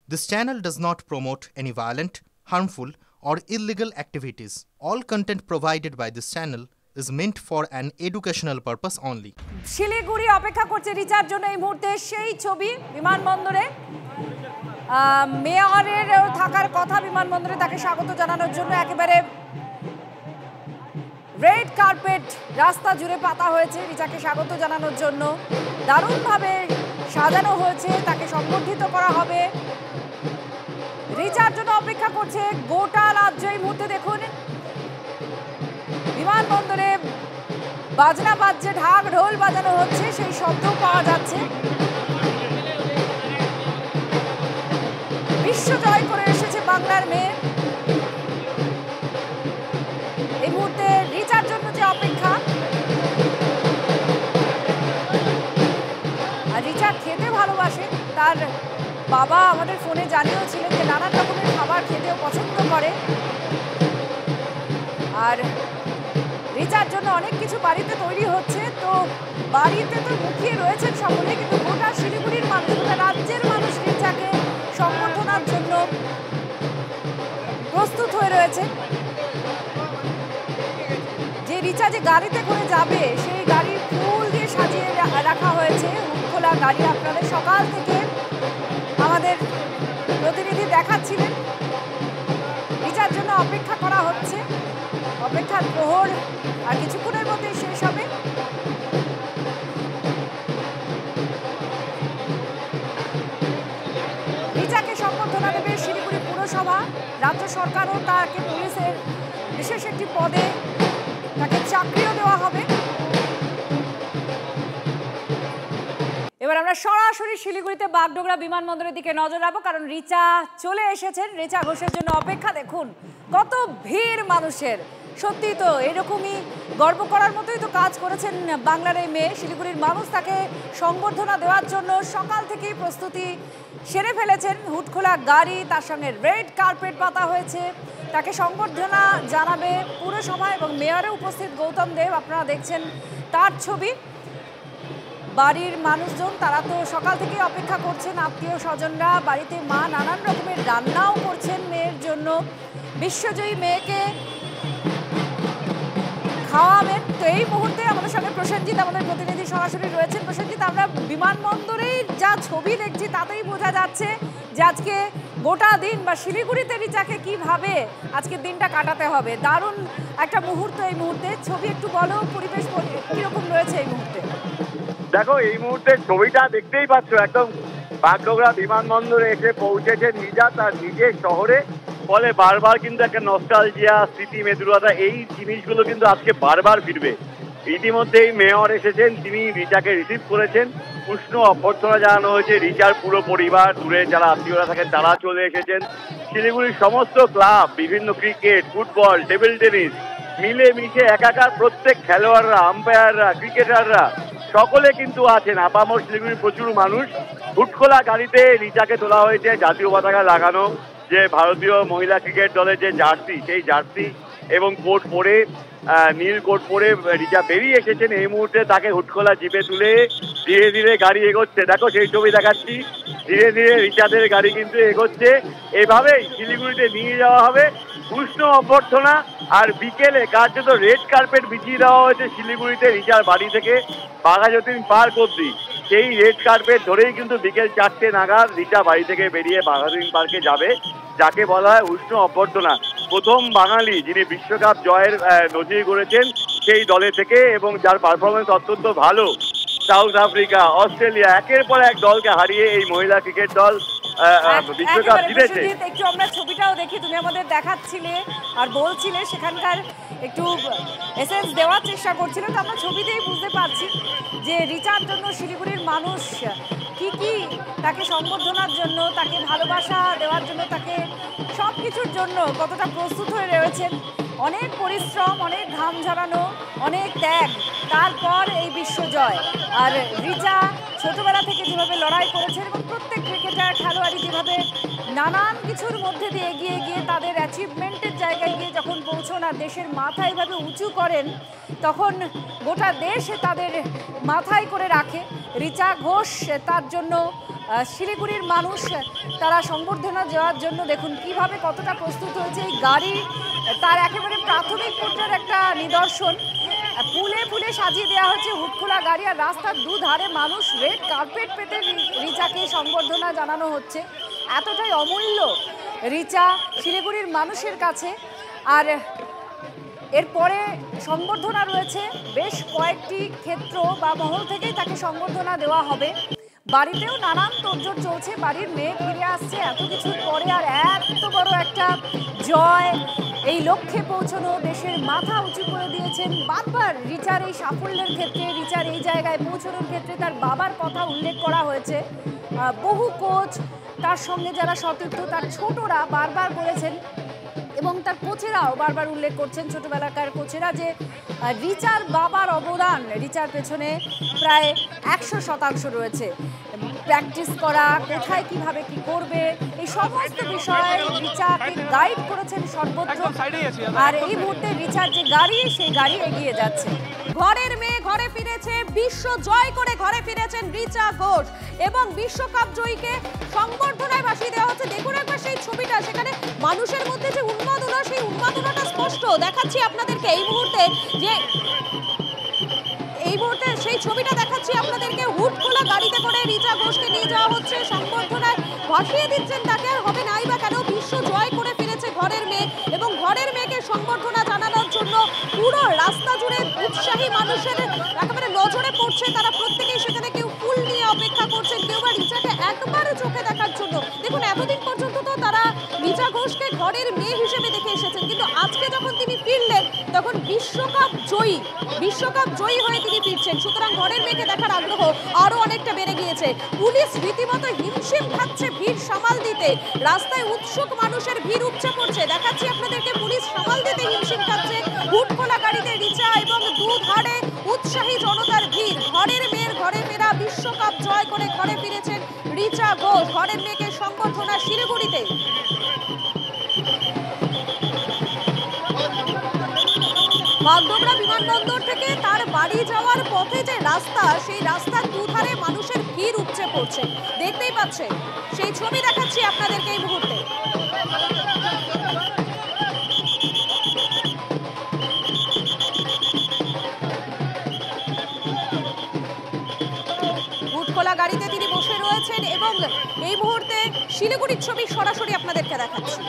This channel does not promote any violent, harmful, or illegal activities. All content provided by this channel is meant for an educational purpose only. Siliguri অপেক্ষা করছে রিচার জন্য এই মুহূর্তে সেই ছবি বিমানবন্দরে মেয়রের থাকার কথা বিমানবন্দরে তাকে স্বাগত জানানোর জন্য একেবারে রেড কার্পেট রাস্তা জুড়ে পাতা হয়েছে রিচাকে স্বাগত জানানোর জন্য দারুণভাবে সাজানো হয়েছে তাকে সম্বর্ধিত করা হবে রিচার জন্য অপেক্ষা করছে গোটা রাজ্য এই মুহূর্তে দেখুন বিমানবন্দরে বাজনা বাজছে ঢাক ঢোল বাজানো হচ্ছে সেই শব্দ পাওয়া যাচ্ছে বিশ্ব জয় করে এসেছে বাংলার মেয়ে এই মুহূর্তে রিচার জন্য যে অপেক্ষা আর রিচা খেতে ভালোবাসে তার বাবা আমাদের ফোনে জানিয়েছিলেন যে নানান রকমের খাবার খেতেও পছন্দ করে আর রিচার জন্য অনেক কিছু বাড়িতে তৈরি হচ্ছে তো বাড়িতে তো মুখিয়ে রয়েছেন সকলে কিন্তু গোটা শিলিগুড়ির মানুষ গোটা রাজ্যের মানুষ রিচাকে সম্বর্ধনার জন্য প্রস্তুত হয়ে রয়েছে যে রিচা যে গাড়িতে করে যাবে সেই গাড়ি ফুল দিয়ে সাজিয়ে রাখা হয়েছে খোলা গাড়ি আপনাদের সকাল থেকে আমাদের প্রতিনিধি দেখাচ্ছিলেন রিচার জন্য অপেক্ষা করা হচ্ছে অপেক্ষার প্রহর আর কিছুক্ষণের মধ্যে শেষ হবে রিচাকে সম্বর্ধনা দেবে শিলিগুড়ি পুরসভা রাজ্য সরকারও তাকে পুলিশের বিশেষ একটি পদে তাকে চাকরিও দেওয়া হবে এবার আমরা সরাসরি শিলিগুড়িতে বাগডোগরা বিমানবন্দরের দিকে নজর রাখবো কারণ রিচা চলে এসেছেন রিচা ঘোষের জন্য অপেক্ষা দেখুন কত ভিড় মানুষের সত্যি তো এরকমই গর্ব করার মতোই তো কাজ করেছেন বাংলার এই মেয়ে শিলিগুড়ির মানুষ তাকে সংবর্ধনা দেওয়ার জন্য সকাল থেকেই প্রস্তুতি সেরে ফেলেছেন হুটখোলা গাড়ি তার সঙ্গে রেড কার্পেট পাতা হয়েছে তাকে সংবর্ধনা জানাবে পুরসভা এবং মেয়রে উপস্থিত গৌতম দেব আপনারা দেখছেন তার ছবি বাড়ির মানুষজন তারা তো সকাল থেকে অপেক্ষা করছেন আত্মীয় স্বজনরা বাড়িতে মা নানান রকমের রান্নাও করছেন মেয়ের জন্য বিশ্বজয়ী মেয়েকে খাওয়াবেন তো এই মুহূর্তে আমাদের সঙ্গে প্রসেনজিৎ আমাদের প্রতিনিধি সরাসরি রয়েছেন প্রসেনজিৎ আমরা বিমানবন্দরেই যা ছবি দেখছি তাতেই বোঝা যাচ্ছে যে আজকে গোটা দিন বা শিলিগুড়িতে রিচাকে কিভাবে আজকের দিনটা কাটাতে হবে দারুণ একটা মুহূর্ত এই মুহূর্তে ছবি একটু বলো পরিবেশ কিরকম রয়েছে এই মুহূর্তে দেখো এই মুহূর্তে ছবিটা দেখতেই পাচ্ছ একদম বাগডোগরা বিমানবন্দরে এসে পৌঁছেছে রিচা তার নিজের শহরে ফলে বারবার কিন্তু একটা নস্টালজিয়া স্মৃতি মেদুরতা এই জিনিসগুলো কিন্তু আজকে বারবার ফিরবে ইতিমধ্যেই মেয়র এসেছেন তিনি রিচাকে রিসিভ করেছেন উষ্ণ অভ্যর্থনা জানানো হয়েছে রিচার পুরো পরিবার দূরে যারা আত্মীয়রা থাকেন তারা চলে এসেছেন শিলিগুড়ির সমস্ত ক্লাব বিভিন্ন ক্রিকেট ফুটবল টেবিল টেনিস মিলেমিশে একাকার প্রত্যেক খেলোয়াড়রা আম্পায়াররা ক্রিকেটাররা সকলে কিন্তু আছেন আপামর শিলিগুড়ির প্রচুর মানুষ হুটখোলা গাড়িতে রিচাকে তোলা হয়েছে জাতীয় পতাকা লাগানো যে ভারতীয় মহিলা ক্রিকেট দলের যে জার্সি সেই জার্সি এবং কোট পরে নীল কোট পরে রিচা বেরিয়ে এসেছেন এই মুহূর্তে তাকে হুটখোলা জিপে তুলে ধীরে ধীরে গাড়ি এগোচ্ছে দেখো সেই ছবি দেখাচ্ছি ধীরে ধীরে রিচাদের গাড়ি কিন্তু এগোচ্ছে এভাবেই শিলিগুড়িতে নিয়ে যাওয়া হবে উষ্ণ অভ্যর্থনা আর বিকেলে কার্যত রেড কার্পেট বিছিয়ে দেওয়া হয়েছে শিলিগুড়িতে রিচার বাড়ি থেকে বাঘাযতীন পার্ক অব্দি সেই রেড কার্পেট ধরেই কিন্তু বিকেল 4টে নাগাদ রিচা বাড়ি থেকে বেরিয়ে বাঘাযতীন পার্কে যাবে যাকে বলা হয় উষ্ণ অভ্যর্থনা প্রথম বাঙালি যিনি বিশ্বকাপ জয়ের নজির গড়েছেন সেই দলে থেকে এবং যার পারফরমেন্স অত্যন্ত ভালো সাউথ আফ্রিকা অস্ট্রেলিয়া একের পর এক দলকে হারিয়ে এই মহিলা ক্রিকেট দল বিশ্বকাপ জিতেছে একটু আমরা ছবিটাও দেখি তুমি আমাদের দেখাচ্ছিলে আর বলছিলে সেখানকার একটু এসেন্স দেওয়ার চেষ্টা করছিল তো আমরা ছবিতেই বুঝতে পারছি যে রিচার জন্য শিলিগুড়ির মানুষ কি কি তাকে সম্বর্ধনার জন্য তাকে ভালোবাসা দেওয়ার জন্য তাকে সব কিছুর জন্য কতটা প্রস্তুত হয়ে রয়েছেন অনেক পরিশ্রম অনেক ঘাম ঝরানো অনেক ত্যাগ তারপর এই বিশ্বজয় আর রিচা ছোটবেলা থেকে যেভাবে লড়াই করেছেন এবং প্রত্যেক ক্রিকেটার খেলোয়াড়ি যেভাবে নানান কিছুর মধ্যে দিয়ে এগিয়ে গিয়ে তাদের অ্যাচিভমেন্টের জায়গায় গিয়ে যখন পৌঁছন আর দেশের মাথা এভাবে উঁচু করেন তখন গোটা দেশ তাদের মাথায় করে রাখে রিচা ঘোষ তার জন্য শিলিগুড়ির মানুষ তারা সংবর্ধনা দেওয়ার জন্য দেখুন কিভাবে কতটা প্রস্তুত হয়েছে। এই গাড়ি তার একেবারে প্রাথমিক পর্যায়ের একটা নিদর্শন। ফুলে ফুলে সাজিয়ে দেওয়া হচ্ছে হুটখোলা গাড়ি, আর রাস্তার দুধারে মানুষ রেড কার্পেট পেতে রিচাকে সংবর্ধনা জানানো হচ্ছে। এতটাই অমূল্য রিচা শিলিগুড়ির মানুষের কাছে। আর এরপরে সংবর্ধনা রয়েছে, বেশ কয়েকটি ক্ষেত্র বা মহল থেকেই তাকে সংবর্ধনা দেওয়া হবে। বাড়িতেও নানান তোড়জোড় চলছে, বাড়ির মেয়ে ফিরে আসছে এত কিছুর পরে, আর এত বড় একটা জয়, এই লক্ষ্যে পৌঁছানো, দেশের মাথা উঁচু করে দিয়েছেন। বারবার রিচার এই সাফল্যের ক্ষেত্রে, রিচার এই জায়গায় পৌঁছানোর ক্ষেত্রে তার বাবার কথা উল্লেখ করা হয়েছে। বহু কোচ, তার সঙ্গে যারা সতীর্থ, তার ছোটরা বারবার বলেছেন এবং তার কোচেরাও বারবার উল্লেখ করছেন, ছোটবেলাকার কোচেরা, যে রিচার বাবার অবদান রিচার পেছনে প্রায় 100% রয়েছে। প্র্যাকটিস করা, কোথায় কিভাবে কি করবে, এই সমস্ত বিষয়ে রিচাকে গাইড করেছেন সর্বত্র। আর এই মুহূর্তে রিচার যে গাড়ি, সেই গাড়ি এগিয়ে যাচ্ছে। ঘরের মেয়ে ঘরে ফিরেছে, বিশ্ব জয় করে ঘরে ফিরেছেন রিচা ঘোষ এবং বিশ্বকাপ জয়ীকে সংবর্ধনায় ভাসিয়ে দেওয়া হচ্ছে। দেখুন একবার সেই ছবিটা, সেখানে মানুষের মধ্যে যে উন্মাদনা, সেই উন্মাদনাটা স্পষ্ট দেখাচ্ছি আপনাদেরকে এই মুহূর্তে। যে এই মুহূর্তে সেই ছবিটা দেখাচ্ছি আপনাদেরকে, হুটখোলা গাড়িতে করে রিচা ঘোষকে নিয়ে যাওয়া হচ্ছে, সংবর্ধনায় ভাসিয়ে দিচ্ছেন তাকে। হবে নাই বা কেন, বিশ্ব জয় করে ফিরেছে ঘরের মেয়ে এবং ঘরের মেয়েকে সংবর্ধনা জানানোর জন্য পুরো রাস্তা জুড়ে উৎসাহী মানুষের একেবারে নজরে পড়ছে। তারা প্রত্যেকেই সেখানে কেউ ফুল নিয়ে অপেক্ষা করছেন, কেউ বা রিচাকে একবারে চোখে দেখার জন্য। দেখুন এতদিন পর্যন্ত তো তারা রিচা ঘোষকে ঘরের মেয়ে হিসেবে দেখে এসেছেন, কিন্তু আজকে যখন তিনি ফিরলেন তখন বিশ্বকাপ জয়ী হয়ে তিনি ফিরছেন। সুতরাং ঘরের মেয়েকে দেখার আগ্রহ আরো অনেকটা বেড়ে গিয়েছে। পুলিশ রীতিমতো হিমশিম খাচ্ছে ভিড় সামাল দিতে, রাস্তায় উৎসুক মানুষের ভিড় উপচে পড়ছে। দেখাচ্ছি আপনাদেরকে, পুলিশ সামাল দিতে হিমশিম খাচ্ছে। হুটখোলা গাড়িতে রিচা এবং দুধারে উৎসাহী জনতার ভিড়। ঘরের মেয়ের ঘরে ফেরা, বিশ্বকাপ জয় করে ঘরে ফিরেছেন রিচা ঘোষ। ঘরের মেয়েকে সংবর্ধনা শিলিগুড়িতে। বাগডোগরা বিমানবন্দর থেকে তার বাড়ি যাওয়ার পথে যে রাস্তা, সেই রাস্তার দুধারে মানুষের ভিড় উপচে পড়ছে, দেখতেই পাচ্ছেন। সেই ছবি দেখাচ্ছি আপনাদেরকে এই মুহূর্তে। হুটখোলা গাড়িতে তিনি বসে রয়েছেন এবং এই মুহূর্তে শিলিগুড়ির ছবি সরাসরি আপনাদেরকে দেখাচ্ছি।